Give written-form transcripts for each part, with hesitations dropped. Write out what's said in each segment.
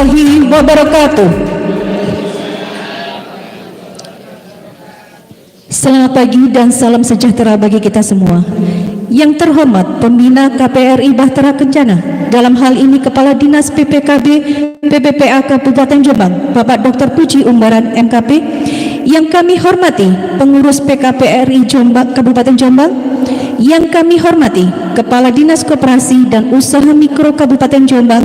warahmatullahi wabarakatuh. Selamat pagi dan salam sejahtera bagi kita semua. Yang terhormat Pembina KPRI Bahtera Kencana, dalam hal ini Kepala Dinas PPKB PPPA Kabupaten Jombang, Bapak Dr. Puji Umbaran MKP. Yang kami hormati pengurus PKPRI Jombang Kabupaten Jombang. Yang kami hormati Kepala Dinas Koperasi dan Usaha Mikro Kabupaten Jombang.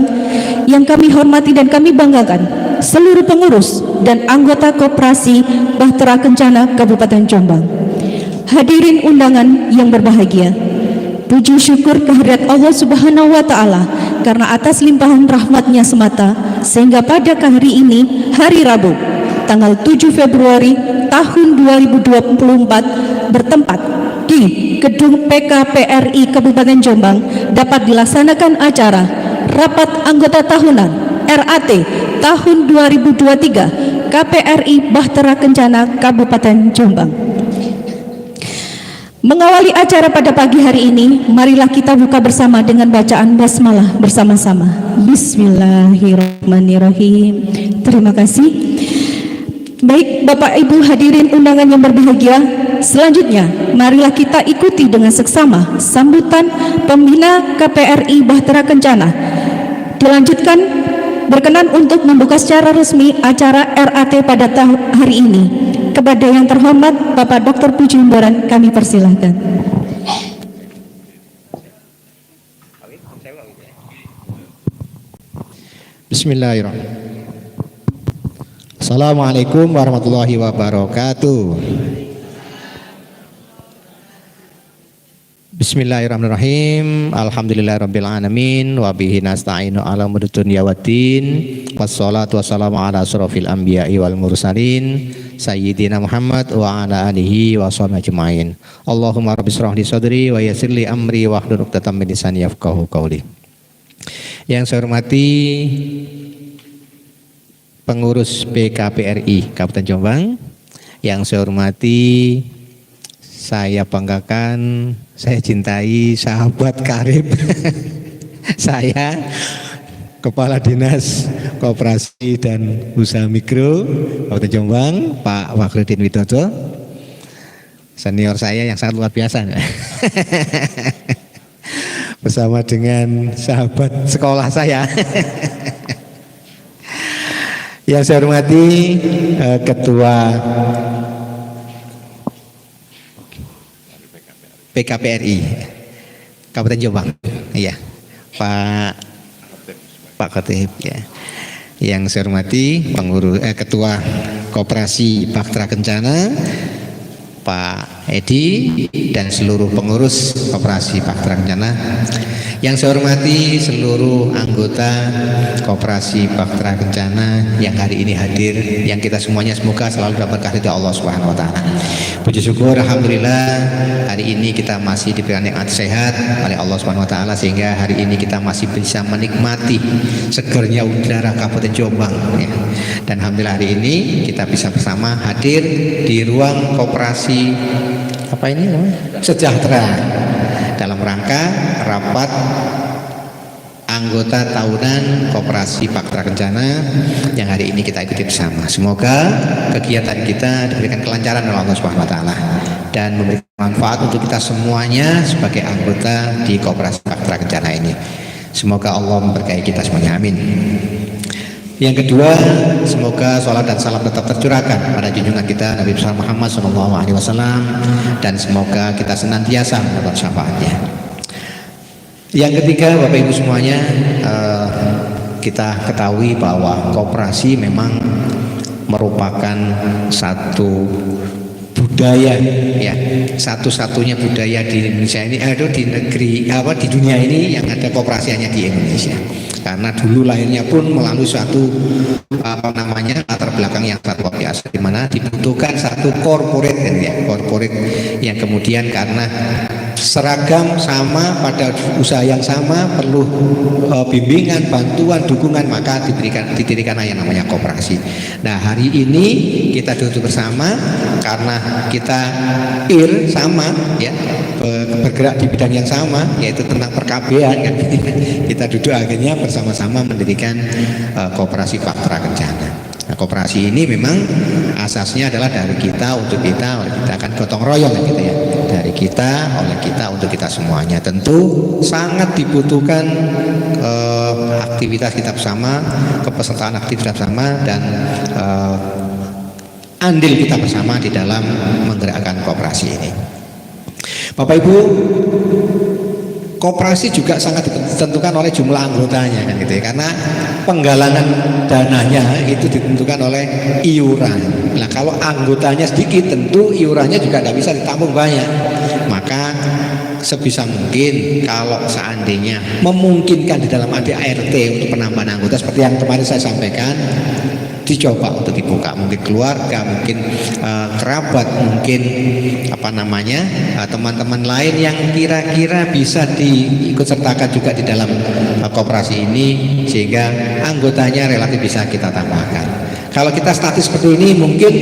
Yang kami hormati dan kami banggakan seluruh pengurus dan anggota Koperasi Bahtera Kencana Kabupaten Jombang. Hadirin undangan yang berbahagia, puji syukur kehadirat Allah Subhanahu wa Ta'ala karena atas limpahan rahmatnya semata, sehingga pada hari ini, hari Rabu, tanggal 7 Februari tahun 2024, bertempat di Gedung PKPRI Kabupaten Jombang dapat dilaksanakan acara Rapat Anggota Tahunan RAT tahun 2023 KPRI Bahtera Kencana Kabupaten Jombang. Mengawali acara pada pagi hari ini, marilah kita buka bersama dengan bacaan basmalah bersama-sama. Bismillahirrahmanirrahim. Terima kasih. Baik Bapak Ibu hadirin undangan yang berbahagia, selanjutnya marilah kita ikuti dengan seksama sambutan Pembina KPRI Bahtera Kencana. Dilanjutkan berkenan untuk membuka secara resmi acara RAT pada hari ini. Kepada yang terhormat Bapak Dr. Puji Umbaran kami persilahkan. Bismillahirrahmanirrahim. Assalamualaikum warahmatullahi wabarakatuh. Bismillahirrahmanirrahim. Alhamdulillahirrabbilalamin. Wabihi nasta'inu ala umuri dunya waddin. Wassalatu wassalamu ala asrofil anbiya'i wal mursalin Sayyidina Muhammad wa ala alihi wa sahbihi ajma'in. Allahumma rabbi shrah li sadri wa yassir li amri wa hlul 'uqdatam min lisani yafqahu qawli. Yang saya hormati pengurus PKPRI Kabupaten Jombang, yang saya hormati, saya banggakan, saya cintai sahabat karib saya, Kepala Dinas Koperasi dan Usaha Mikro Kabupaten Jombang, Pak Wakhrudin Widodo, senior saya yang sangat luar biasa bersama dengan sahabat sekolah saya yang saya hormati Ketua PKPRI Kabupaten Jombang, iya, Pak Khotib, ya. Yang saya hormati Ketua Koperasi Bahtera Kencana, Pak Edi, dan seluruh pengurus Koperasi Bahtera Kencana. Yang saya hormati seluruh anggota Koperasi Bahtera Kencana yang hari ini hadir, yang kita semuanya semoga selalu dapat berkah dari Allah Subhanahu wa Ta'ala. Puji syukur alhamdulillah hari ini kita masih diberikan nikmat sehat oleh Allah Subhanahu wa Ta'ala, sehingga hari ini kita masih bisa menikmati segernya udara Kabupaten Jombang, ya. Dan alhamdulillah hari ini kita bisa bersama hadir di ruang Koperasi apa ini namanya? Sejahtera dalam rangka rapat anggota tahunan Koperasi Bahtera Kencana yang hari ini kita ikuti bersama. Semoga kegiatan kita diberikan kelancaran oleh Allah Subhanahu wa Ta'ala dan memberikan manfaat untuk kita semuanya sebagai anggota di Koperasi Bahtera Kencana ini. Semoga Allah memberkahi kita semuanya, amin. Yang kedua, semoga sholat dan salam tetap tercurahkan pada junjungan kita Nabi besar Muhammad SAW, dan semoga kita senantiasa mendapat syafaatnya. Yang ketiga, Bapak Ibu semuanya, kita ketahui bahwa koperasi memang merupakan satu budaya, ya, satu-satunya budaya di Indonesia ini, di negeri di dunia ini yang ada koperasi hanya di Indonesia. Karena dulu lahirnya pun melalui suatu apa namanya latar belakang yang sangat luar biasa, di mana dibutuhkan satu corporate corporate yang kemudian karena seragam sama pada usaha yang sama perlu bimbingan, bantuan, dukungan, maka didirikanlah yang namanya koperasi. Nah, hari ini kita duduk bersama karena kita sama ya, bergerak di bidang yang sama, yaitu tentang perKB-an kan. Kita duduk akhirnya bersama-sama mendirikan koperasi Bahtera Kencana. Nah, koperasi ini memang asasnya adalah dari kita untuk kita, oleh kita, kan gotong royong kan gitu ya. Dari kita, oleh kita, untuk kita semuanya. Tentu sangat dibutuhkan aktivitas kita bersama, kepesertaan aktivitas bersama, dan andil kita bersama di dalam menggerakkan koperasi ini. Bapak Ibu, koperasi juga sangat ditentukan oleh jumlah anggotanya kan gitu ya, karena penggalangan dananya itu ditentukan oleh iuran. Nah, kalau anggotanya sedikit tentu iurannya juga tidak bisa ditampung banyak. Maka sebisa mungkin kalau seandainya memungkinkan di dalam ADART untuk penambahan anggota seperti yang kemarin saya sampaikan, dicoba untuk dibuka, mungkin keluarga, mungkin kerabat, mungkin apa namanya teman-teman lain yang kira-kira bisa diikut sertakan juga di dalam koperasi ini, sehingga anggotanya relatif bisa kita tambahkan. Kalau kita statis seperti ini mungkin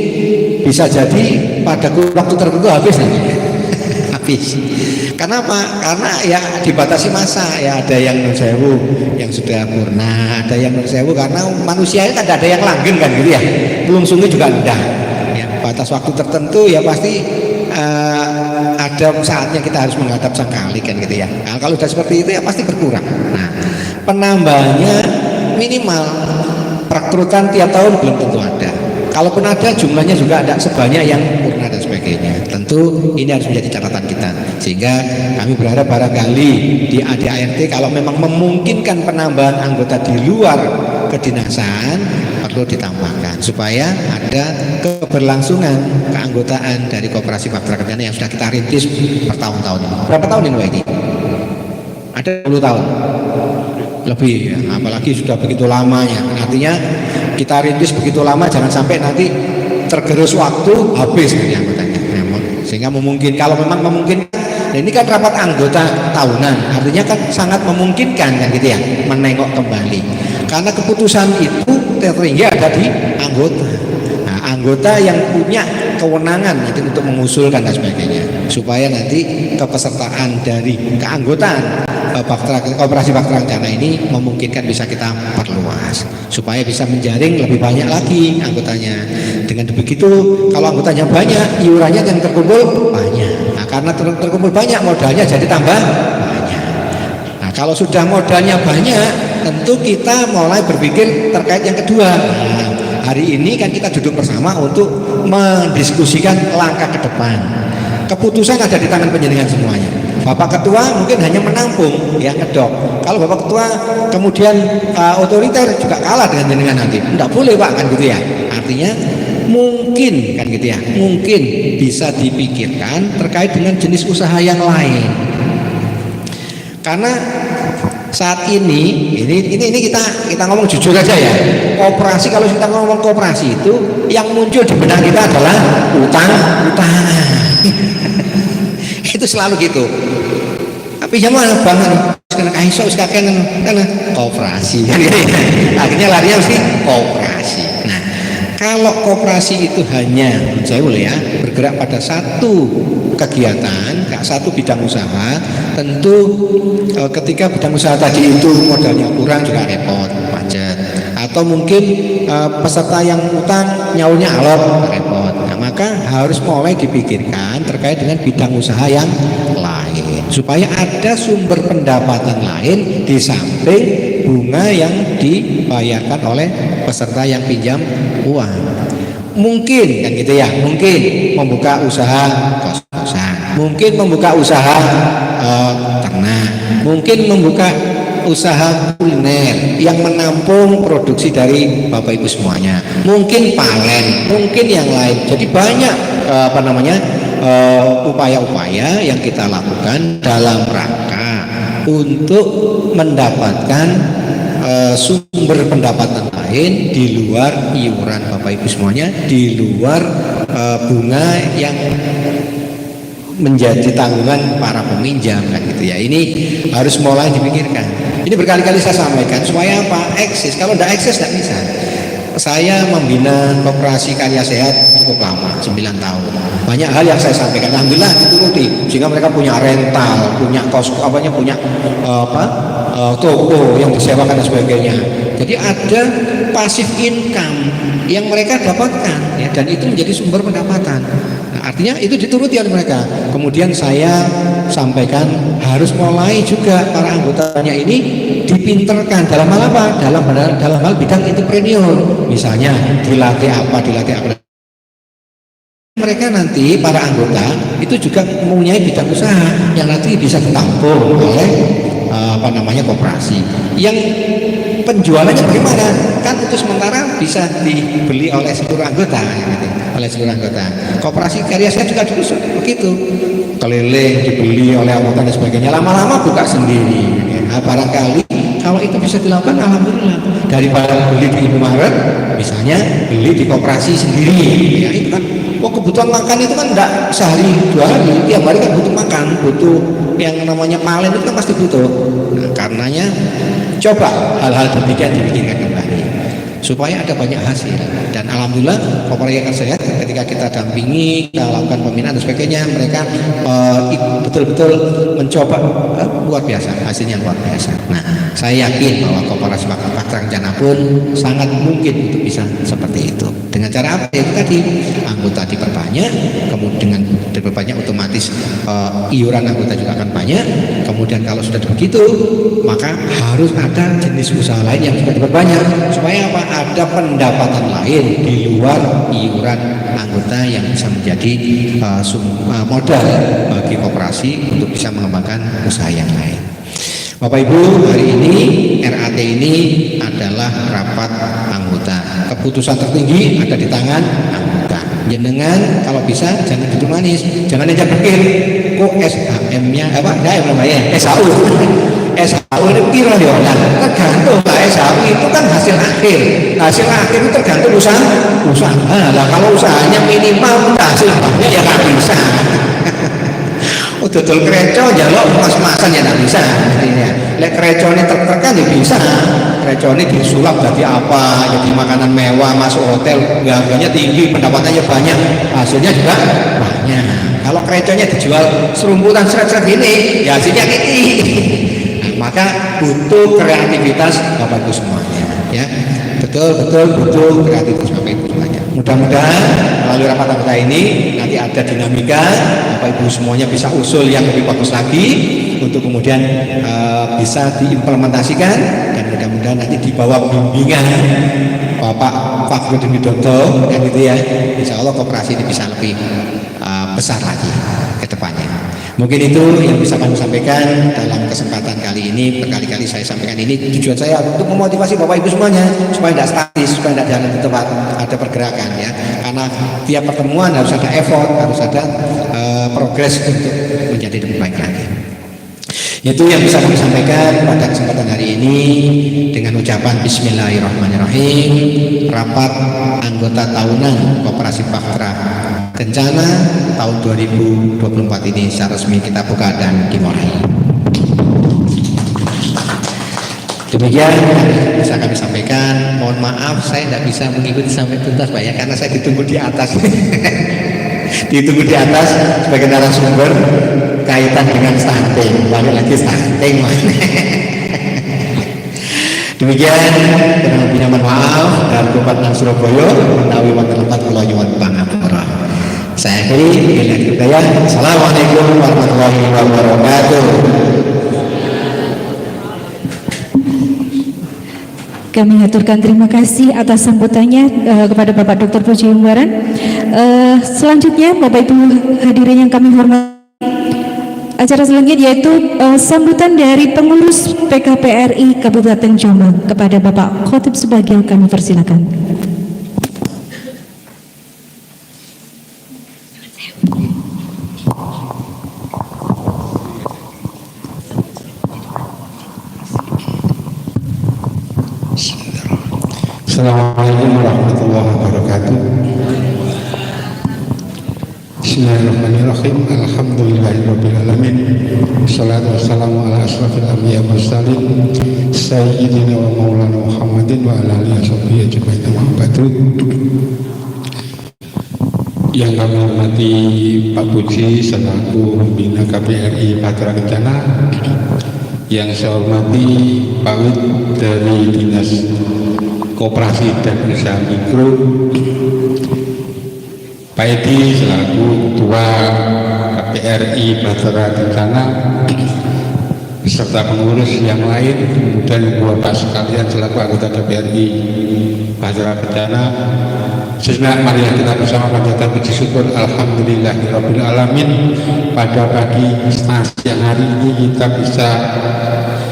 bisa jadi pada waktu tertentu habis nanti. Habis. Kenapa? Karena ya dibatasi masa ya, ada yang nun sewu yang sudah purna, ada yang nun sewu karena manusia itu kan ada yang langgeng kan gitu ya, belum sungguh juga enggak ya, batas waktu tertentu ya pasti ada saatnya kita harus menghadap sang kali kan gitu ya. Nah, kalau sudah seperti itu ya pasti berkurang. Nah, penambahannya minimal, perekrutan tiap tahun belum tentu ada. Kalaupun ada, jumlahnya juga tidak sebanyak yang purna dan sebagainya. Tentu ini harus menjadi catatan kita, sehingga kami berharap barangkali di ADART kalau memang memungkinkan penambahan anggota di luar kedinasan perlu ditambahkan, supaya ada keberlangsungan keanggotaan dari koperasi Bahtera Kencana yang sudah kita rintis bertahun-tahun ini. Berapa tahun ini Pak Edi? Ada 10 tahun lebih ya, apalagi sudah begitu lamanya. Artinya kita rintis begitu lama, jangan sampai nanti tergerus waktu habis ya, sehingga memungkinkan, kalau memang memungkinkan. Nah, ini kan rapat anggota tahunan, artinya kan sangat memungkinkan kan gitu ya, menengok kembali, karena keputusan itu tertinggi ada di anggota. Nah, anggota yang punya kewenangan nanti untuk mengusulkan dan sebagainya, supaya nanti kepesertaan dari keanggotaan koperasi Bahtera Kencana ini memungkinkan bisa kita perluas, supaya bisa menjaring lebih banyak lagi anggotanya. Dengan begitu, kalau anggotanya banyak, iurannya yang terkumpul banyak. Nah, karena terkumpul banyak, modalnya jadi tambah banyak. Nah, kalau sudah modalnya banyak, tentu kita mulai berpikir terkait yang kedua. Nah, hari ini kan kita duduk bersama untuk mendiskusikan langkah ke depan. Keputusan ada di tangan panjenengan semuanya. Bapak Ketua mungkin hanya menampung, ya ngedok. Kalau Bapak Ketua kemudian otoriter juga kalah dengan jenengan nanti. Tidak boleh Pak kan gitu ya. Artinya mungkin kan gitu ya. Mungkin bisa dipikirkan terkait dengan jenis usaha yang lain. Karena saat ini kita ngomong jujur aja ya. Koperasi, kalau kita ngomong koperasi itu yang muncul di benak kita adalah utang. Itu selalu gitu. Tapi zaman banget karena kaiso sekarang karena koperasi. Akhirnya larinya mesti koperasi. Nah, kalau koperasi itu hanya saya boleh ya bergerak pada satu kegiatan, satu bidang usaha, tentu ketika bidang usaha tadi itu modalnya kurang juga repot, macet. Atau mungkin peserta yang utang nyaurnya alot, repot. Nah, maka harus mulai dipikirkan terkait dengan bidang usaha yang lain, supaya ada sumber pendapatan lain di samping bunga yang dibayarkan oleh peserta yang pinjam uang. Mungkin kan gitu ya, mungkin membuka usaha kos-kosan, mungkin membuka usaha ternak, mungkin membuka usaha kuliner yang menampung produksi dari Bapak Ibu semuanya, mungkin palen, mungkin yang lain. Jadi banyak upaya-upaya yang kita lakukan dalam rangka untuk mendapatkan sumber pendapatan lain lain di luar iuran Bapak Ibu semuanya, di luar bunga yang menjadi tanggungan para peminjam kan gitu ya. Ini harus mulai dipikirkan. Ini berkali-kali saya sampaikan supaya apa? Eksis. Kalau tidak eksis tidak bisa. Saya membina koperasi karya sehat cukup lama, 9 tahun. Banyak hal yang saya sampaikan, alhamdulillah dituruti. Sehingga mereka punya rental, punya toko yang disewakan dan sebagainya. Jadi ada passive income yang mereka dapatkan, ya, dan itu menjadi sumber pendapatan. Nah, artinya itu dituruti oleh mereka. Kemudian saya sampaikan harus mulai juga para anggotanya ini dipinterkan dalam hal apa? Dalam hal bidang entrepreneur. Misalnya dilatih apa. Mereka nanti para anggota itu juga mempunyai bidang usaha yang nanti bisa ditampung oleh koperasi. Yang penjualannya bagaimana? Kan itu sementara bisa dibeli oleh seluruh anggota, gitu. Oleh seluruh anggota. Koperasi karya saya juga dulu begitu, keliling dibeli oleh anggota dan sebagainya. Lama-lama buka sendiri. Nah, barangkali kalau itu bisa dilakukan, alhamdulillah. Daripada beli di Indomaret, misalnya beli di koperasi sendiri. Ya itu kan, kebutuhan makan itu kan enggak sehari 2 hari, tiap hari kan butuh makan, butuh yang namanya malen itu kan pasti butuh. Nah, karenanya coba hal-hal demikian dipikirkan kembali supaya ada banyak hasil. Dan alhamdulillah koperasi karya sehat ketika kita dampingi, kita lakukan pembinaan dan sebagainya, mereka betul-betul mencoba, luar biasa, hasilnya luar biasa. Nah, saya yakin bahwa koperasi Paktra Kencana pun sangat mungkin untuk bisa seperti itu. Dengan cara apa? Itu tadi, anggota diperbanyak, kemudian dengan diperbanyak otomatis iuran anggota juga akan banyak. Kemudian kalau sudah begitu, maka harus ada jenis usaha lain yang juga diperbanyak supaya apa? Ada pendapatan lain di luar iuran anggota yang bisa menjadi modal bagi koperasi untuk bisa mengembangkan usaha yang lain. Bapak Ibu, hari ini RAT ini adalah rapat anggota. Keputusan tertinggi ada di tangan anggota. Jenengan kalau bisa jangan duduk manis, jangan aja pikir kok SHM-nya SHU. SHU ini kira ya, tergantung lah. SHU itu kan hasil akhir. Hasil akhir itu tergantung usaha. Nah, kalau usahanya minimal hasil akhirnya ya nggak bisa. Dodol kreco jaluk mas-masan ya nggak bisa. Lek kreco ini tertekan ya bisa. Kreco ini disulap jadi apa? Jadi makanan mewah, masuk hotel, harganya tinggi, pendapatannya banyak, hasilnya juga banyak. Kalau kreconya dijual serumputan seret-seret ini, ya hasilnya ini. Maka butuh kreativitas Bapak Ibu semuanya, ya. Betul butuh kreativitas Bapak Ibu semuanya. Mudah-mudahan melalui rapat anggota ini nanti ada dinamika, Bapak Ibu semuanya bisa usul yang lebih bagus lagi untuk kemudian bisa diimplementasikan, dan mudah-mudahan nanti di bawah bimbingan Bapak Fakhrudin Widodo dan gitu ya, insya Allah koperasi ini bisa lebih besar lagi ke depannya. Mungkin itu yang bisa kami sampaikan dalam kesempatan kali ini. Berkali-kali saya sampaikan ini, tujuan saya untuk memotivasi Bapak Ibu semuanya supaya tidak statis, supaya tidak jalan di tempat, ada pergerakan ya. Karena tiap pertemuan harus ada effort, harus ada progres untuk menjadi lebih baik lagi. Itu yang bisa kami sampaikan pada kesempatan hari ini dengan ucapan Bismillahirrahmanirrahim. Rapat anggota tahunan Koperasi Paktra Kencana tahun 2024 ini secara resmi kita buka dan dimulai. Demikian bisa kami sampaikan. Mohon maaf saya tidak bisa mengikuti sampai tuntas Pak ya, karena saya ditunggu di atas. Ditunggu di atas sebagai narasumber kaitan dengan stunting. Lagi stunting. Demikian, dengan pinjaman maaf dari Bupati Surabaya menawi wonten lepat kula nyuwun pangapura. Saya akhiri dengan Assalamualaikum warahmatullahi wabarakatuh. Kami aturkan terima kasih atas sambutannya kepada Bapak Dr. Puji Umbaran. Selanjutnya Bapak Ibu hadirin yang kami hormati, acara selanjutnya yaitu sambutan dari pengurus PKPRI Kabupaten Jombang kepada Bapak Khotib Subagio, kami persilakan. Assalamualaikum warahmatullahi wabarakatuh. Bismillahirrahmanirrahim. Alhamdulillahirabbil alamin. Wassalatu wassalamu ala asrofil anbiya wal mursalin sayyidina wa maulana Muhammadin wa ala alihi washabbihi ajmain. Yang kami hormati Pak Puji selaku pembina KPRI Patra Kencana, yang saya hormati Pak Wid dari Dinas Koperasi dan Usaha Mikro, Pak Edi selaku Ketua KPRI Patra Kencana, beserta pengurus yang lain, dan Bapak sekalian selaku anggota KPRI Patra Kencana. Sejenak mari kita bersama panjatkan puji syukur alhamdulillahirabbil alamin, pada pagi siang hari ini kita bisa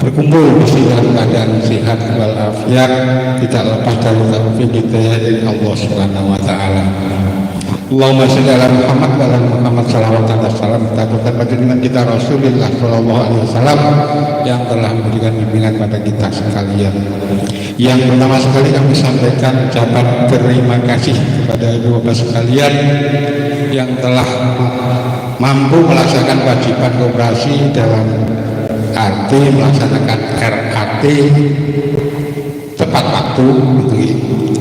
berkumpul di sini dalam keadaan sehat walafiat, tidak lepas dari taufik hidayah dari Allah Subhanahu wa taala. Allahumma sholli ala Muhammad wa ala Muhammad salawat dan salam kita pada dengan kita Rasulullah sallallahu alaihi wasallam yang telah memberikan bimbingan pada kita sekalian. Yang pertama sekali kami sampaikan ucapan terima kasih kepada ibu bapak sekalian yang telah mampu melaksanakan kewajiban koperasi dalam arti melaksanakan RAT tepat waktu.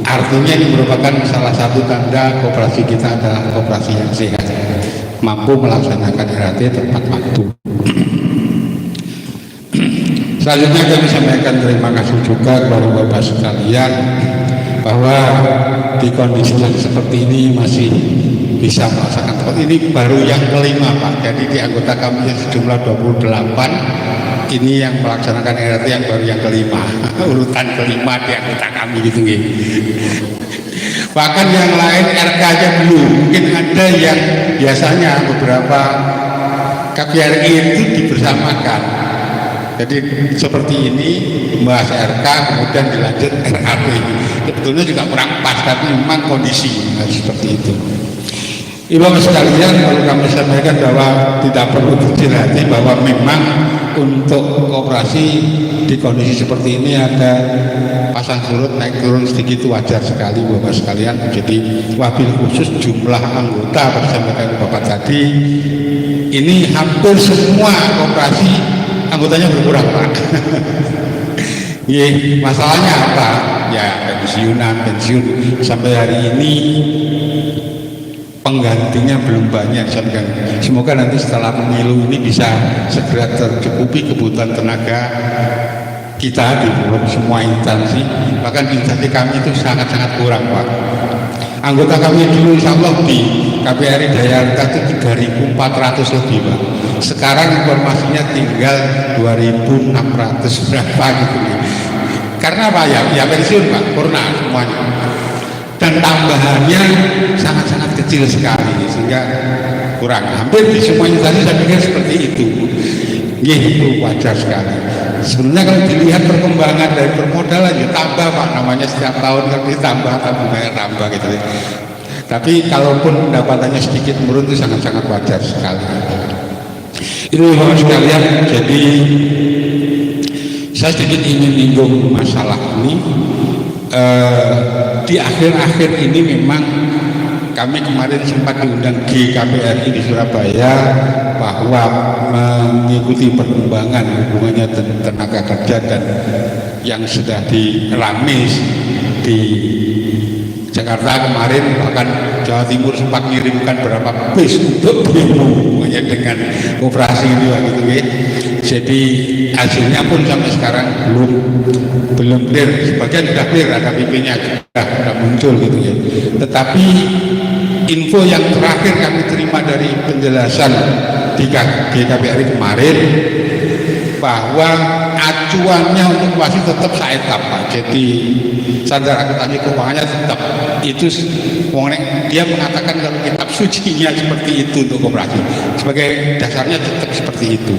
Artinya ini merupakan salah satu tanda koperasi kita adalah koperasi yang sehat, mampu melaksanakan RAT tepat waktu. Selanjutnya kami sampaikan terima kasih juga kepada bapak sekalian bahwa di kondisi yang seperti ini masih bisa melaksanakan. Ini baru yang kelima Pak, jadi di anggota kami yang sejumlah 28 ini yang melaksanakan RT yang baru yang kelima, urutan kelima di anggota kami gitu. Bahkan yang lain RK aja belum, mungkin ada yang biasanya beberapa KPRI itu dibersamakan. Jadi seperti ini membahas RK kemudian dilanjut RAP, sebetulnya juga kurang pas, tapi memang kondisi seperti itu. Ibu sekalian, perlu kami sampaikan bahwa tidak perlu kecil hati bahwa memang untuk koperasi di kondisi seperti ini ada pasang surut naik turun sedikit, wajar sekali bapak sekalian. Jadi wabil khusus jumlah anggota disampaikan bapak tadi, ini hampir semua koperasi anggotanya berkurang Pak. Masalahnya apa? Ya pensiun sampai hari ini penggantinya belum banyak. Semoga nanti setelah pemilu ini bisa segera tercukupi kebutuhan tenaga kita di semua instansi. Bahkan instansi kami itu sangat-sangat kurang Pak. Anggota kami dulu insya Allah di KPRI Dayarta itu 3.400 lebih Pak. Sekarang informasinya tinggal 2.600 berapa gitu. Karena apa ya pensiun Pak, purna semuanya. Dan tambahannya sangat-sangat kecil sekali sehingga kurang. Hampir di semua instansi saya pikir seperti itu. Itu wajar sekali. Sebenarnya kalau dilihat perkembangan dari permodalan ya tambah Pak, namanya setiap tahun kan ditambah, tabungannya tambah gitu. Tapi kalaupun pendapatannya sedikit menurun itu sangat-sangat wajar sekali. Itu Bapak sekalian, jadi saya sedikit ingin menyinggung masalah ini. Di akhir-akhir ini memang kami kemarin sempat diundang GKPRI di Surabaya bahwa mengikuti perkembangan hubungannya tenaga kerja dan yang sudah diramis di Jakarta kemarin, bahkan Jawa Timur sempat mengirimkan berapa bis untuk demo dengan koperasi itu gitu. Jadi hasilnya pun sampai sekarang belum clear. Sebagian sudah clear, ada PP-nya sudah muncul gitu ya. Tetapi info yang terakhir kami terima dari penjelasan di GKPRI kemarin bahwa acuannya untuk koperasi tetap saetap Pak. Jadi standar akuntansi keuangannya tetap itu, dia mengatakan kalau kitab sucinya seperti itu untuk koperasi, sebagai dasarnya tetap seperti itu.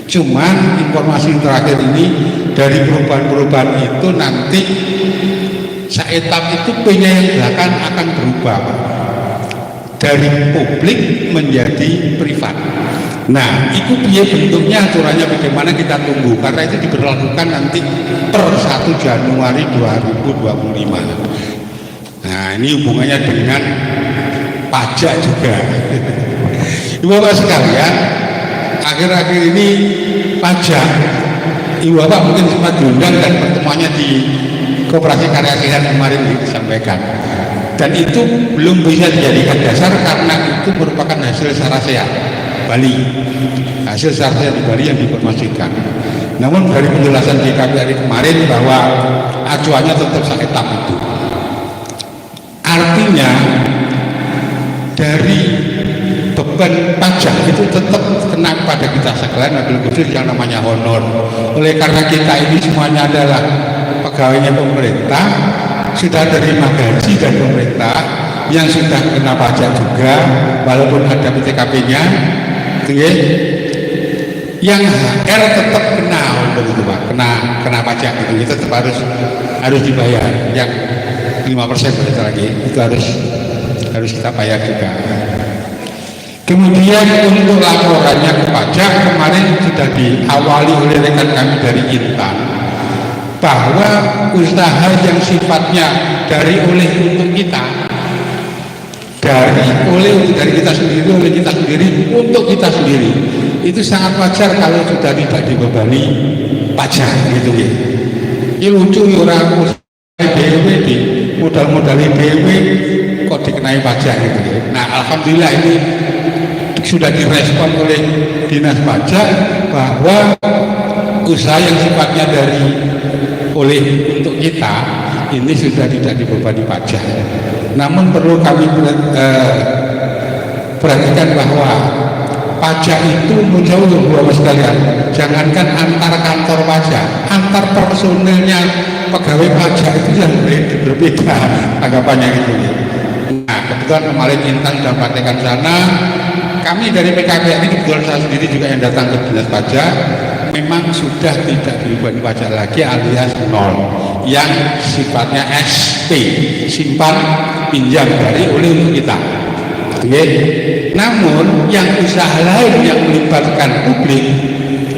Cuman informasi terakhir ini dari perubahan-perubahan itu nanti saetap itu P-nya yang belakang akan berubah Pak. Dari publik menjadi privat. Nah, itu dia bentuknya, aturannya bagaimana kita tunggu, karena itu diberlakukan nanti per 1 Januari 2025. Nah, ini hubungannya dengan pajak juga. Ibu Bapak sekalian, akhir-akhir ini pajak, Ibu Bapak mungkin sempat diundang dan pertemuannya di Koperasi Karya Sehat kemarin disampaikan. Dan itu belum bisa dijadikan dasar karena itu merupakan hasil secara sehat Bali, hasil secara sehat di Bali yang diinformasikan. Namun dari penjelasan di KPRI kemarin bahwa acuannya tetap sekitar itu. Artinya dari beban pajak itu tetap kena pada kita sekalian, wabil khusus yang namanya honor. Oleh karena kita ini semuanya adalah pegawainya pemerintah, sudah terima gaji dari pemerintah, yang sudah kena pajak juga, walaupun ada PTKP-nya, yang HR tetap kena honor itu Pak, kena pajak gitu, kita tetap harus dibayar. Yang 5% berarti lagi itu harus kita bayar juga. Kemudian untuk laporannya ke pajak kemarin sudah diawali oleh rekan kami dari Intan bahwa usaha yang sifatnya dari oleh untuk kita, dari kita sendiri, oleh kita sendiri, untuk kita sendiri, itu sangat wajar kalau sudah tidak dibebani pajak gitu ya. Ini lucu ya, orang usaha BW di modal-modal BW kok dikenai pajak gitu ya. Nah, alhamdulillah ini sudah direspon oleh Dinas Pajak bahwa usaha yang sifatnya oleh untuk kita ini sudah tidak dibebani pajak. Namun perlu kami perhatikan bahwa pajak itu menjauh Bapak sekalian. Jangankan antar kantor pajak, antar personilnya pegawai pajak itu yang berbeda anggapannya gitu. Nah, kebetulan kemarin Intan sudah praktekkan sana. Kami dari PKP ini kebetulan saya sendiri juga yang datang ke Dinas Pajak, memang sudah tidak dibebani pajak lagi alias nol, yang sifatnya SP, simpan pinjam dari oleh untuk kita. Oke. Namun yang usaha lain yang melibatkan publik,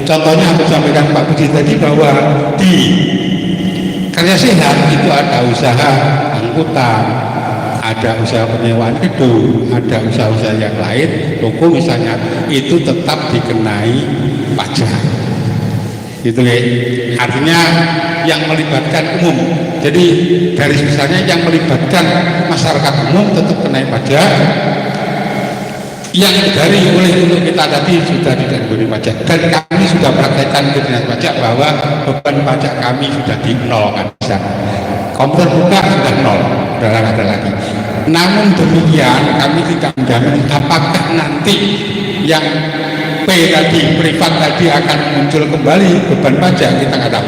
contohnya aku sampaikan Pak Budi tadi bahwa di Karya Sehat itu ada usaha angkutan, ada usaha penyewaan gedung, ada usaha-usaha yang lain, toko misalnya, itu tetap dikenai pajak. Itu ya. Artinya yang melibatkan umum. Jadi garis besarnya yang melibatkan masyarakat umum tetap kenai pajak. Yang dari oleh untuk kita tadi sudah tidak diberi pajak. Dan kami sudah praktekkan ke Dinas Pajak bahwa beban pajak kami sudah dinolkan. Komputer buka sudah nol, sudah ada lagi. Namun demikian kami tidak menjamin apakah nanti yang P tadi, privat tadi akan muncul kembali beban pajak, kita nggak tahu.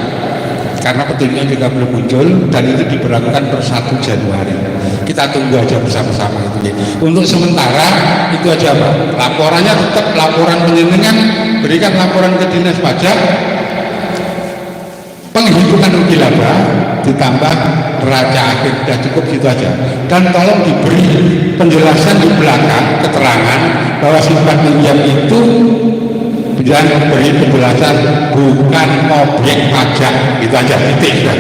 Karena petunjuknya juga belum muncul dan itu diberlakukan per 1 Januari. Kita tunggu aja bersama-sama itu. Untuk sementara itu aja Pak. Laporannya tetap laporan penjenengan, berikan laporan ke Dinas Pajak, penghitungan rugi laba ditambah neraca akhir, sudah cukup gitu aja. Dan tolong diberi penjelasan di belakang keterangan bahwa sifat pinjam itu jangan beri penjelasan bukan objek pajak, gitu aja, titik sudah.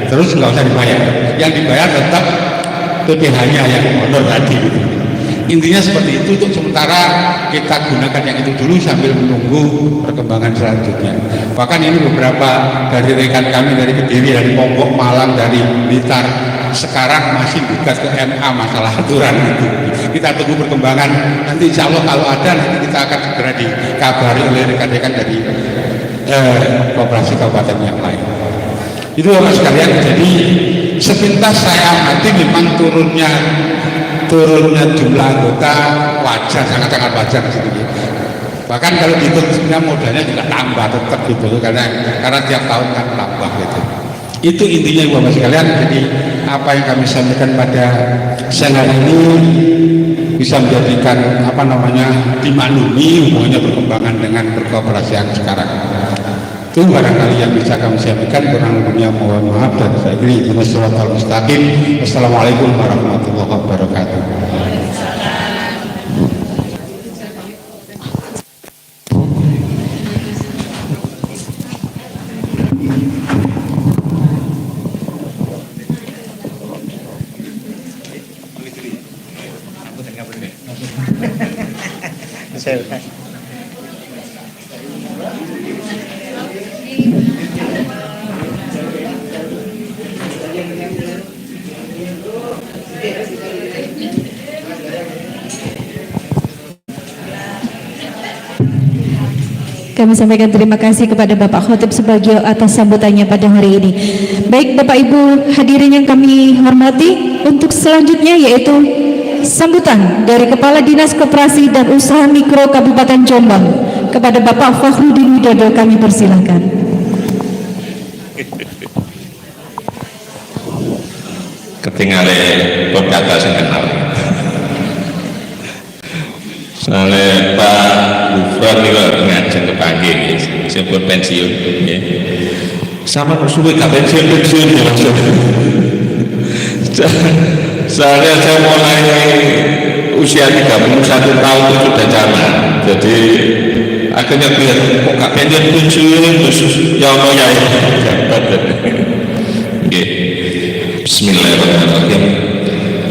Terus nggak usah dibayar, yang dibayar tetap PPh-nya yang honor tadi gitu. Intinya seperti itu. Untuk sementara kita gunakan yang itu dulu sambil menunggu perkembangan selanjutnya. Bahkan ini beberapa dari rekan kami dari Kediri, dari Lombok, Malang, dari Blitar sekarang masih gugat ke MA masalah aturan itu. Kita tunggu perkembangan. Nanti insya Allah kalau ada nanti kita akan segera dikabari oleh rekan-rekan dari koperasi kabupaten yang lain. Itu Bapak sekalian. Jadi sepintas saya amati memang turunnya jumlah anggota wajar, sangat-sangat wajar di situ. Bahkan kalau dihitung sebenarnya modalnya juga tambah tetap gitu, karena tiap tahun kan tambah gitu. Itu intinya Bapak sekalian. Jadi apa yang kami sampaikan pada siang hari ini bisa menjadikan dimaklumi hubungannya perkembangan dengan perkooperasian sekarang. Itu barangkali yang bisa kami sampaikan, kurang lebihnya mohon maaf dan saya kira Shiratal Mustaqim. Wassalamualaikum warahmatullahi wabarakatuh. Kami sampaikan terima kasih kepada Bapak Khotib Subagio atas sambutannya pada hari ini. Baik Bapak Ibu hadirin yang kami hormati, untuk selanjutnya yaitu sambutan dari Kepala Dinas Koperasi dan Usaha Mikro Kabupaten Jombang kepada Bapak Fakhrudin Widodo, kami persilahkan. Ketinggalan berkata sing kenal. Soalnya Pak Gufron itu ngajeng kepanggil, sebut pensiun. Ya. Sama suwe gak pensiun ya maksudnya. Soalnya saya mulai usia 31 tahun itu sudah zaman. Jadi akhirnya biar kok gak pensiun terus ya Allah ya jabat. Bismillahirrahmanirrahim.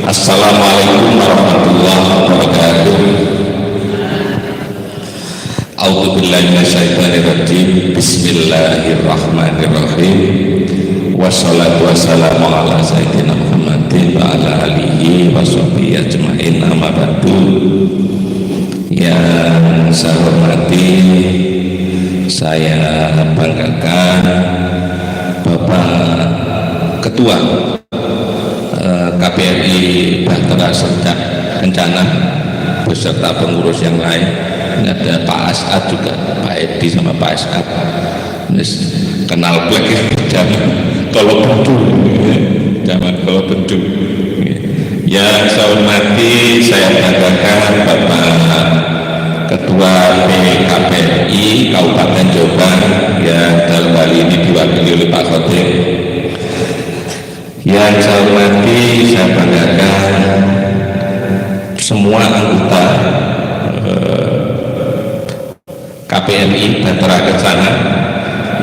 Assalamualaikum warahmatullahi wabarakatuh. A'udzubillahi minasyaitonirrajim. Bismillahirrahmanirrahim. Wassalatu wassalamu ala sayyidina Muhammadin wa ala alihi wa sahbihi ajma'in, amma ba'du. Yang saya hormati, saya banggakan Bapak Ketua KPRI Bahtera Sejak Kencana beserta pengurus yang lain. Ini ada Pak As'ad juga, Pak Edi sama Pak As'ad. Kenal plek zaman kalau bendu, zaman kalau bendu. Yang saya hormati, saya banggakan Bapak Ketua PKPRI Kabupaten Jombang yang dalam hal ini diwakili oleh Pak Khotib. Yang saya hormati, saya banggakan semua anggota KPRI Bahtera Kencana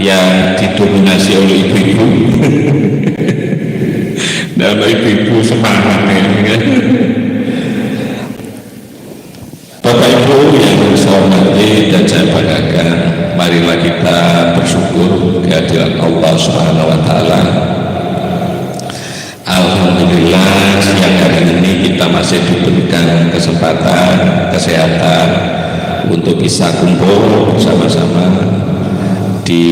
yang didominasi oleh ibu-ibu. Dan ibu-ibu semangat ya. Bapak Ibu yang saya hormati dan saya banggakan, marilah kita bersyukur kehadiran Allah Subhanahu wa taala. Alhamdulillah siang hari ini kita masih diberikan kesempatan kesehatan untuk bisa kumpul bersama-sama di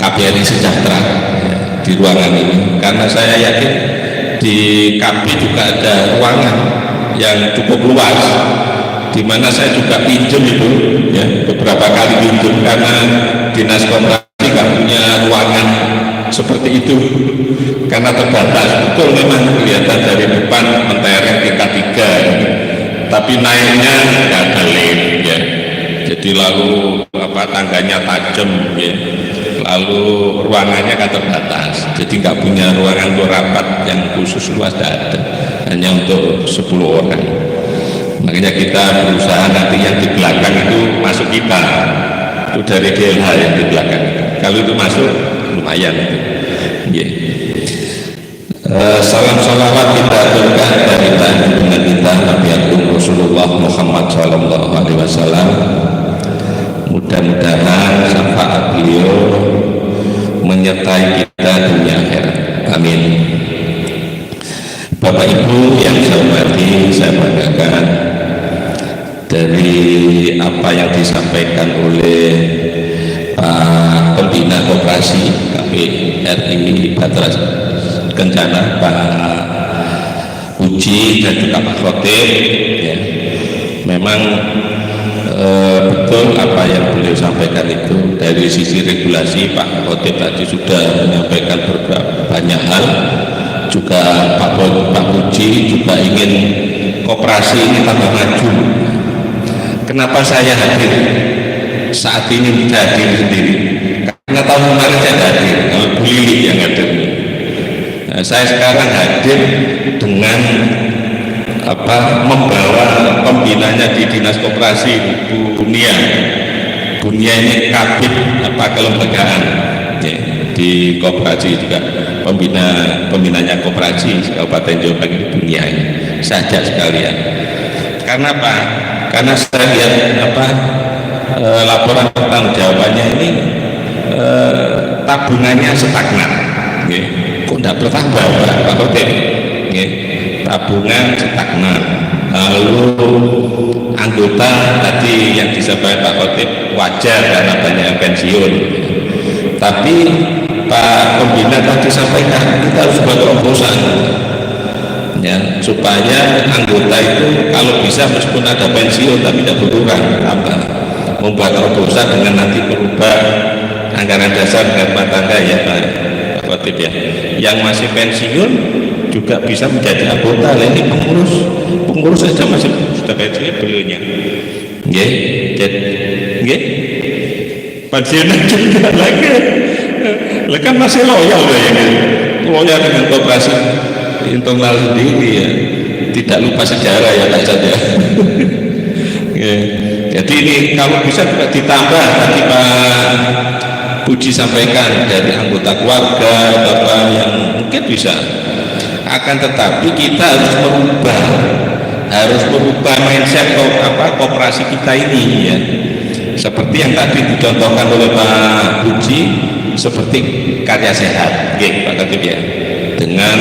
KPRI Sejahtera di ruangan ini, karena saya yakin di KP juga ada ruangan yang cukup luas di mana saya juga pinjam itu ya, beberapa kali pinjam karena Dinas Koperasi nggak punya ruangan seperti itu karena terbatas. Betul memang kelihatan dari depan mentereng tingkat 3 tapi naiknya nggak ada lift ya, jadi lalu tangganya tajam ya, lalu ruangannya kan terbatas, jadi nggak punya ruangan untuk rapat yang khusus luas, tidak ada, hanya untuk 10 orang. Makanya kita berusaha nanti yang di belakang itu masuk kita, itu dari GLH yang di belakang, kalau itu masuk lumayan itu. Yeah. Salam salawat kita aturkan dari junjungan kita Nabi Agung Rasulullah Muhammad Sallallahu Alaihi Wasallam. Mudah-mudahan syafaat beliau menyertai kita dunia akhirat. Amin. Bapak Ibu yang saya hormati, saya banggakan dari apa yang disampaikan oleh Pak Pembina Koperasi KPRI Bahtera Kencana, Pak Uji dan juga Pak Khotib ya. Memang betul apa yang beliau sampaikan itu. Dari sisi regulasi Pak Khotib tadi sudah menyampaikan beberapa banyak hal, juga Pak Uji juga ingin koperasi ini tambah maju. Kenapa saya hadir saat ini, tidak hadir sendiri? Karena tahun kemarin saya hadir, Bu Lili yang hadir. Nah, saya sekarang hadir dengan membawa pembinanya di Dinas Koperasi, Bu Nia. Bu Nia ini kabit kelembagaan ya, di koperasi juga, pembinanya koperasi Kabupaten Jombang ini Bu Nia saja sekalian. Karena apa? Karena saya lihat laporan pertanggungjawabannya ini tabungannya stagnan. Kok tidak bertambah Pak Khotib? Tabungan stagnan. Lalu anggota tadi yang disampaikan Pak Khotib wajar karena banyak yang pensiun. Tapi Pak Pembina tadi sampaikan kita harus buat terobosan, ya, supaya anggota itu kalau bisa meskipun ada pensiun tapi tidak berkurang, membuat terobosan dengan nanti berubah anggaran dasar rumah tangga ya Pak Khotib ya, yang masih pensiun juga bisa menjadi anggota. Ini pengurus saja masih sudah pensiun beliaunya, jadi pensiunan juga lagi, kan masih loyal loyal dengan koperasi internal sendiri ya, tidak lupa sejarah ya Pak saja. Jadi ini kalau bisa juga ditambah tadi Pak Puji sampaikan dari anggota keluarga Bapak yang mungkin bisa, akan tetapi kita harus merubah mindset koperasi kita ini ya, seperti yang tadi dicontohkan oleh Pak Puji, seperti karya sehat Pak Khotib ya, dengan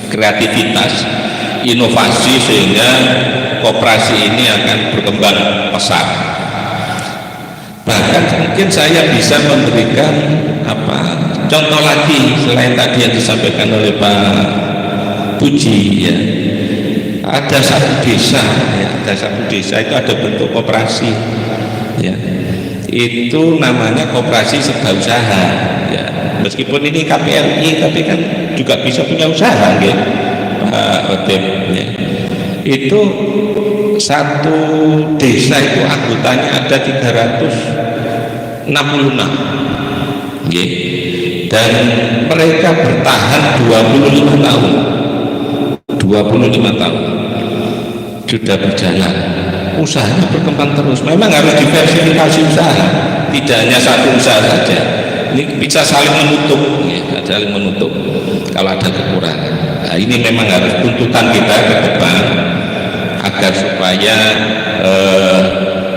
kreativitas inovasi sehingga koperasi ini akan berkembang pesat. Bahkan mungkin saya bisa memberikan contoh lagi selain tadi yang disampaikan oleh Pak Puji ya. Ada satu desa itu ada bentuk koperasi ya, itu namanya koperasi serba usaha ya. Meskipun ini KPRI tapi kan juga bisa punya usaha ya Pak Khotib ya. Itu satu desa itu anggotanya ada 366 ya. Dan mereka bertahan 25 tahun sudah berjalan, usahanya berkembang terus. Memang harus diversifikasi usaha, tidak hanya satu usaha saja. Ini bisa saling menutup ya, saling menutup kalau ada kekurangan. Nah, ini memang harus tuntutan kita ke depan agar supaya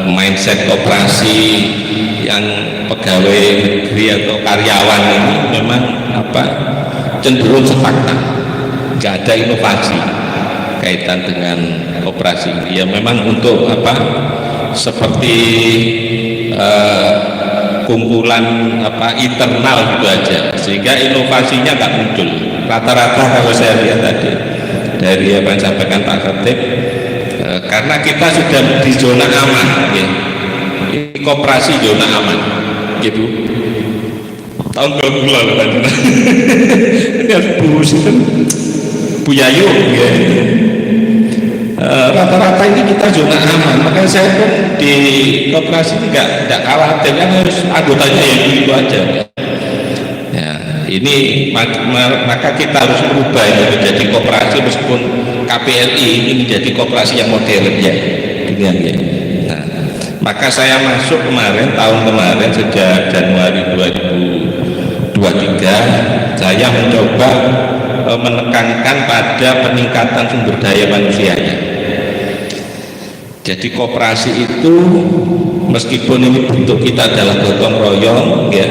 mindset koperasi yang pegawai negeri atau karyawan ini memang cenderung stagnan, nggak ada inovasi kaitan dengan koperasi ini. Ya memang untuk seperti kumpulan internal gitu aja, sehingga inovasinya nggak muncul. Rata-rata kalau saya lihat tadi dari apa yang disampaikan Pak Khotib, karena kita sudah di zona aman ya. Ini koperasi zona aman gitu. Tahun 2000 lalu kan ini Bu Yayu ya. Rata-rata ini kita zona aman, makanya saya pun di koperasi ini nggak khawatir kan, harus anggotanya yang itu aja ya. Ini maka kita harus berubah ini menjadi koperasi, meskipun KPRI ini menjadi koperasi yang modern ya, ya. Nah, maka saya masuk tahun kemarin sejak Januari 2023 saya mencoba menekankan pada peningkatan sumber daya manusianya. Jadi koperasi itu meskipun ini bentuk kita adalah gotong royong ya,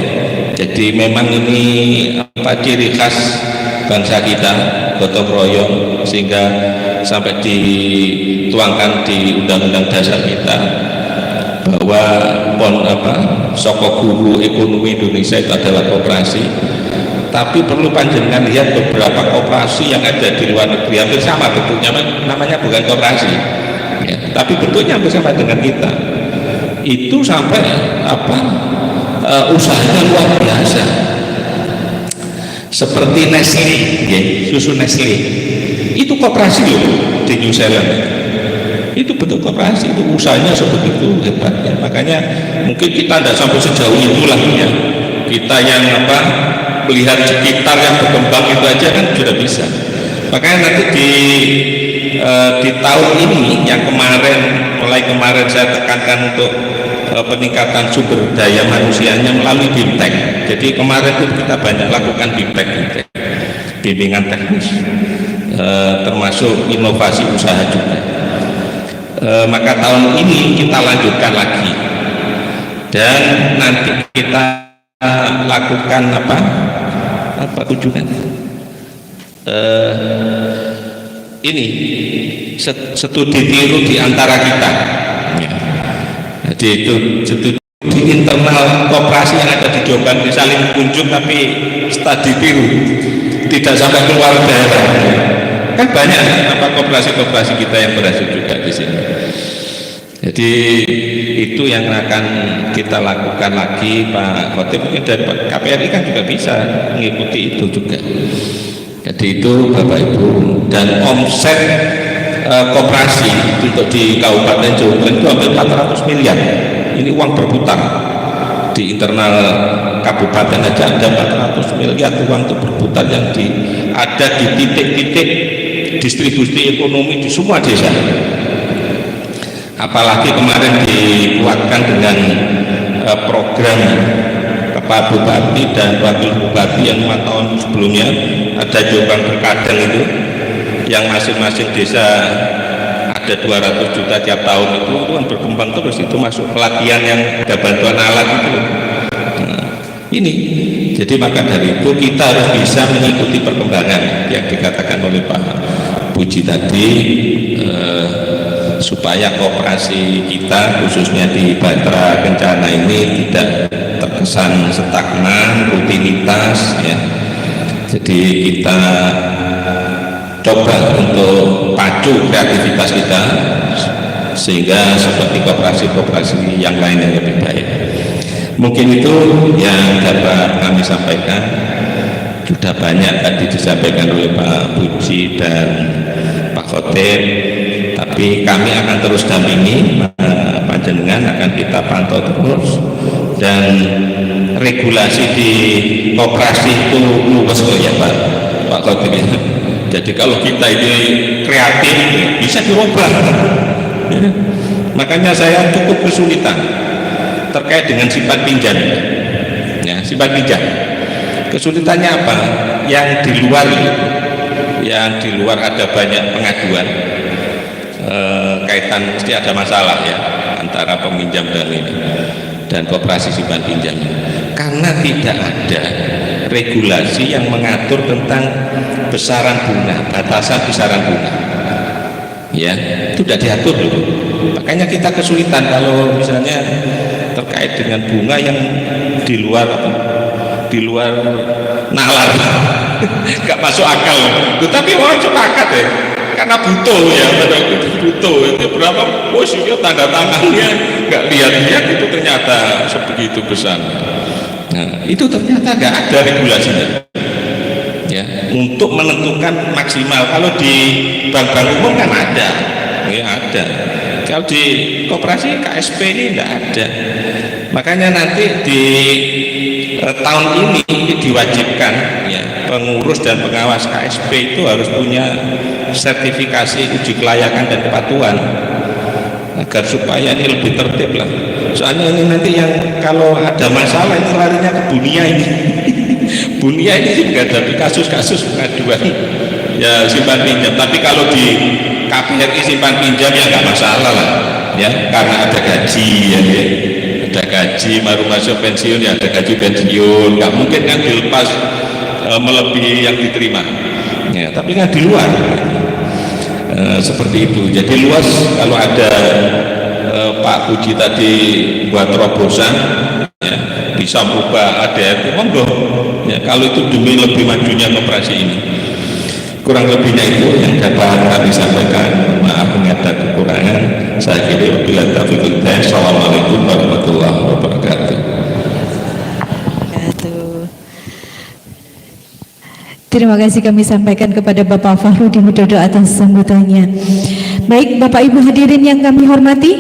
jadi memang ini ciri khas bangsa kita, gotong royong, sehingga sampai dituangkan di Undang-Undang Dasar kita bahwa sokok guru ekonomi Indonesia itu adalah koperasi. Tapi perlu panjenengan lihat beberapa koperasi yang ada di luar negeri hampir sama bentuknya, namanya bukan koperasi ya, tapi bentuknya hampir sama dengan kita. Itu sampai usahanya luar biasa, seperti Nestle ya, susu Nestle itu koperasi loh di New Zealand. Itu bentuk koperasi, itu usahanya sebegitu hebatnya. Makanya mungkin kita tidak sampai sejauh itulah ya. Kita yang melihat sekitar yang berkembang itu aja kan sudah bisa. Makanya nanti di tahun ini yang mulai kemarin saya tekankan untuk peningkatan sumber daya manusianya melalui BIMTEK. Jadi kemarin itu kita banyak lakukan BIMTEK, bimbingan teknis termasuk inovasi usaha juga. Maka tahun ini kita lanjutkan lagi dan nanti kita lakukan apa kunjungan ini studi tiru di antara kita. Jadi itu studi di internal koperasi yang ada di Jombang, saling kunjung tapi studi tiru, tidak sampai keluar daerah. Kan banyak koperasi-koperasi kita yang berhasil juga di sini. Jadi itu yang akan kita lakukan lagi, Pak Khotib. Mungkin dari KPRI kan juga bisa mengikuti itu juga. Jadi itu Bapak Ibu, dan omset koperasi untuk di Kabupaten Jombang itu hampir 400 miliar. Ini uang berputar di internal kabupaten aja ada 400 miliar uang itu berputar yang ada di titik-titik distribusi ekonomi di semua desa. Apalagi kemarin dikuatkan dengan program Pak Bupati dan Wakil Bupati yang 5 tahun sebelumnya, ada Jombang Berkadang itu yang masing-masing desa ada 200 juta tiap tahun, itu kan berkembang terus, itu masuk pelatihan yang ada bantuan alat itu. Nah, ini jadi maka dari itu kita harus bisa mengikuti perkembangan yang dikatakan oleh Pak Puji tadi, supaya koperasi kita khususnya di Batra Kencana ini tidak terkesan stagnan, rutinitas ya. Jadi kita coba untuk pacu kreativitas kita sehingga seperti koperasi-koperasi yang lain yang lebih baik. Mungkin itu yang dapat kami sampaikan. Sudah banyak tadi disampaikan oleh Pak Puji dan Pak Khotib, tapi kami akan terus dampingi panjenengan, akan kita pantau terus, dan regulasi di koperasi itu luas kok ya Pak Khotib. Jadi kalau kita ini kreatif bisa dirubah ya. Makanya saya cukup kesulitan terkait dengan simpan pinjam ya, simpan pinjam. Kesulitannya apa? Yang di luar ada banyak pengaduan kaitan mesti ada masalah ya antara peminjam dan koperasi simpan pinjam, karena tidak ada regulasi yang mengatur tentang besaran bunga, batasan besaran bunga ya, itu tidak diatur dulu. Makanya kita kesulitan kalau misalnya terkait dengan bunga yang di luar nalar nggak masuk akal. Tetapi orang sepakat ya, karena butuh ya, butuh itu berapa posisinya tanda tangannya nggak lihat-lihat itu ternyata sebegitu besar. Nah, itu ternyata nggak ada regulasinya ya untuk menentukan maksimal. Kalau di bank-bank umum kan ada ya, ada. Kalau di koperasi KSP ini tidak ada. Makanya nanti di tahun ini diwajibkan ya, pengurus dan pengawas KSP itu harus punya sertifikasi uji kelayakan dan kepatuhan agar supaya ini lebih tertib lah. Soalnya ini nanti yang kalau ada masalah ini larinya ke Bunia ini. Bunia ini sih nggak ada kasus-kasus pengaduan ya simpan pinjam. Tapi kalau di KPRI simpan pinjam ya nggak masalah lah ya, karena ada gaji ya. Ada gaji, baru masuk pensiun ya ada gaji pensiun, nggak mungkin kan dilepas melebihi yang diterima ya, tapi kan di luar seperti itu. Jadi luas. Kalau ada Pak Puji tadi buat terobosan ya, bisa berubah ADRT monggo ya, kalau itu demi lebih majunya koperasi ini. Kurang lebihnya itu yang dapat kami sampaikan. Maaf ada kekurangan. Saya kira wabillahi taufiq wal hidayah. Assalamualaikum warahmatullahi wabarakatuh. Terima kasih kami sampaikan kepada Bapak Fakhrudin Hudodo atas sambutannya. Baik Bapak Ibu hadirin yang kami hormati,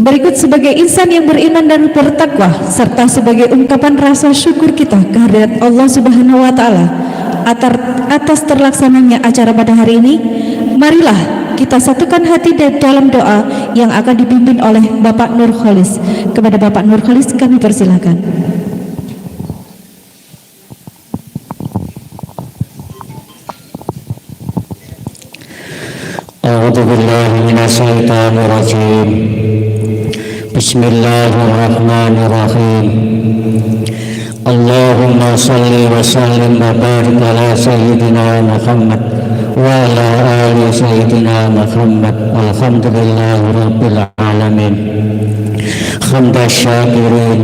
berikut sebagai insan yang beriman dan bertakwa serta sebagai ungkapan rasa syukur kita kehadirat Allah Subhanahu wa taala atas terlaksananya acara pada hari ini, marilah kita satukan hati dalam doa yang akan dipimpin oleh Bapak Nurholis. Kepada Bapak Nurholis kami persilakan. الرجيم بسم الله الرحمن الرحيم اللهم صل وسلم وبارك على سيدنا محمد وعلى آل سيدنا محمد والحمد لله رب العالمين حمد الشاكرين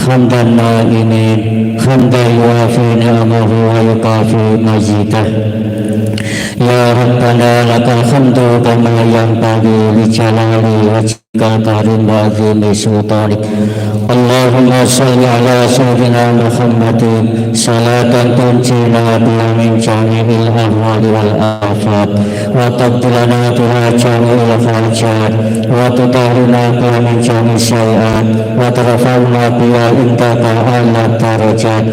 حمد النائمين حمدا يوافي نعمه ويكافي مزيده يا ربنا لك الحمد كما ينبغي لجلال وجهك الكريم وعظيم سلطانك اللهم صل على سيدنا محمد صلاة تنجينا بها من جميع الأهوال والآفات وتقضي لنا بها جميع الحاجات وتطهرنا بها من جميع السيئات وترفعنا بها عندك أعلى الدرجات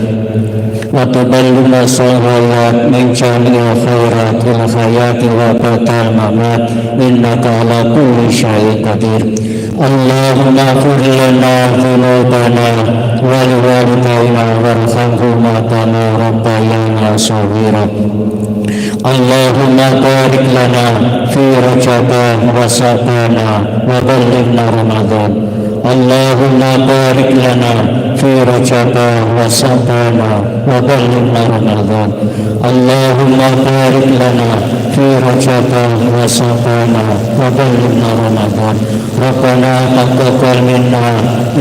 وتبلغنا الصالحات من جميع الخيرات والحياة وبعد الممات إنك على كل شيء قدير اللهم اغفر لنا ذنوبنا ولوالدينا وارحمهما كما ربيانا صغيرا اللهم بارك لنا في رجب وشعبان وبلغنا رمضان اللهم بارك لنا في رجب وشعبان وبلغنا رمضان اللهم بارك لنا في رجب وشعبان وبلغنا رمضان ربنا تقبل منا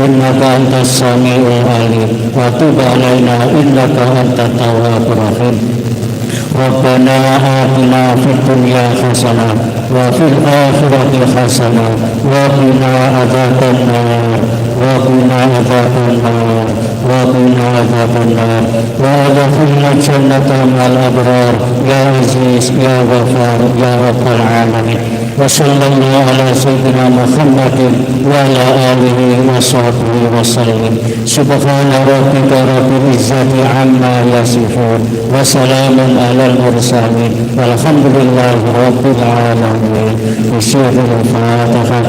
إنك أنت السميع العليم وتب علينا إنك أنت التواب الرحيم ربنا آتنا في الدنيا حسنة وفي الآخرة حسنة وقنا عذاب النار وقنا عذاب النار وقنا عذاب النار وادخلنا الجنة مع الأبرار يا عزيز يا غفار يا رب العالمين وصلى الله على سيدنا محمد وعلى آله وصحبه وسلم سبحان ربك رب العزة عما يصفون وسلام على المرسلين والحمد لله رب العالمين بسر الفاتحة.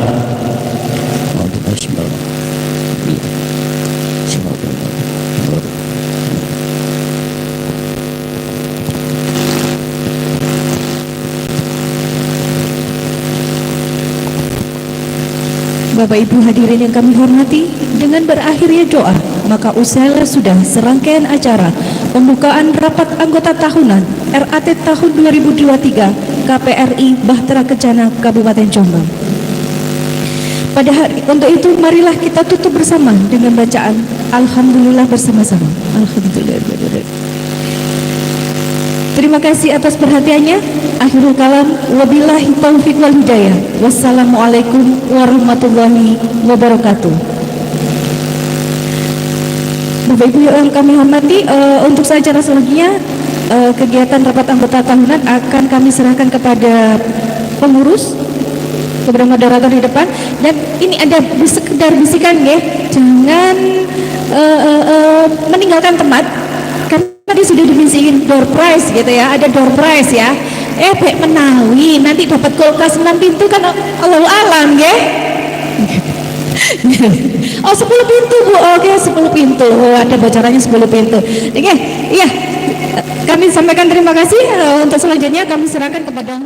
Bapak Ibu hadirin yang kami hormati, dengan berakhirnya doa, maka usailah sudah serangkaian acara pembukaan rapat anggota tahunan RAT tahun 2023 KPRI Bahtera Kencana Kabupaten Jombang. Pada hari untuk itu marilah kita tutup bersama dengan bacaan Alhamdulillah bersama-sama. Alhamdulillah. Terima kasih atas perhatiannya. Akhirul kalam, wabillahi taufiq wal hidayah. Wassalamualaikum warahmatullahi wabarakatuh. Bapak Ibu yang kami hormati, untuk acara selanjutnya kegiatan rapat anggota tahunan akan kami serahkan kepada pengurus, kepada moderator di depan. Dan ini ada sekedar bisikan ya, jangan meninggalkan tempat. Tadi sudah dibisikin door prize gitu ya, ada door prize ya. Bek menawi nanti dapat kulkas 6 pintu kan Allahu alam ya. Oh 10 pintu Bu, oke 10 pintu, ada bocorannya 10 pintu. Oke, iya kami sampaikan terima kasih. Untuk selanjutnya kami serahkan kepada